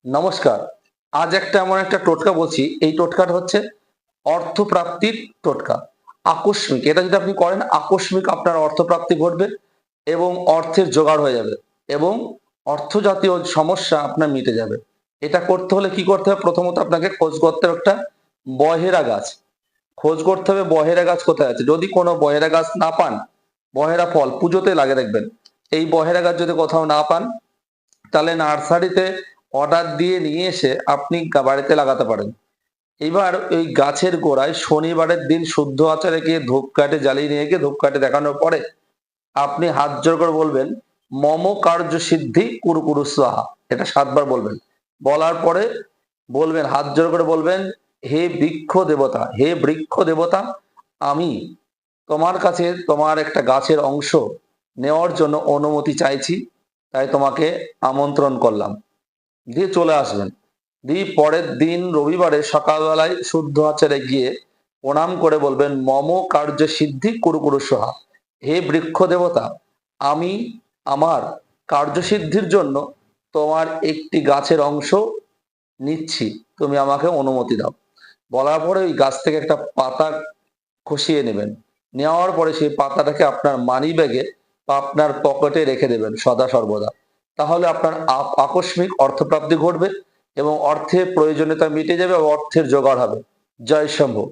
নমস্কার। আজ এমন একটা টোটকা বলছি। এই টোটকাটা হচ্ছে অর্থপ্রাপ্তির টোটকা। আকস্মিক। এটা যদি আপনি করেন আকস্মিক আপনার অর্থপ্রাপ্তি ঘটবে এবং অর্থের জোগাড় হয়ে যাবে এবং অর্থ জাতীয় সমস্যা আপনার মিটে যাবে। এটা করতে হলে কি করতে হবে? প্রথমত আপনাকে খোঁজ করতে হবে একটা বহেরা গাছ। খোঁজ করতে হবে বহেরা গাছ কোথায় আছে। যদি কোনো বহেরা গাছ না পান, বহেরা ফল পুজোতে লাগে দেখবেন। এই বহেরা গাছ যদি কোথাও না পান তাহলে নার্সারিতে অর্ডার দিয়ে নিয়ে এসে আপনি বাড়িতে লাগাতে পারেন। এবার ওই গাছের গোড়ায় শনিবারের দিন শুদ্ধ আচারে গিয়ে ধূপকাঠি জ্বালিয়ে নিয়ে গিয়ে ধূপকাঠি দেখানোর পরে আপনি হাত জোড় করে বলবেন, মম কার্য সিদ্ধি কুরু কুরু স্বাহা। এটা ৭ বার বলবেন। বলার পরে বলবেন, হাত জোড় করে বলবেন, হে বৃক্ষ দেবতা, হে বৃক্ষ দেবতা, আমি তোমার কাছে তোমার একটা গাছের অংশ নেওয়ার জন্য অনুমতি চাইছি, তাই তোমাকে আমন্ত্রণ করলাম। দিয়ে চলে আসবেন। দিয়ে পরের দিন রবিবারে সকালবেলায় শুদ্ধ আচারে গিয়ে প্রণাম করে বলবেন, মম কার্য সিদ্ধি কুরু কুরু স্বাহা। হে বৃক্ষ দেবতা, আমি আমার কার্যসিদ্ধির জন্য তোমার একটি গাছের অংশ নিচ্ছি, তুমি আমাকে অনুমতি দাও। বলার পরে ওই গাছ থেকে একটা পাতা খসিয়ে নেবেন। নেওয়ার পরে সেই পাতাটাকে আপনার মানি ব্যাগে বা আপনার পকেটে রেখে দেবেন সদা সর্বদা। তাহলে আপনার আকস্মিক অর্থপ্রাপ্তি ঘটবে এবং অর্থের প্রয়োজনীয়তা মিটে যাবে এবং অর্থের জোগাড় হবে। জয় শম্ভু।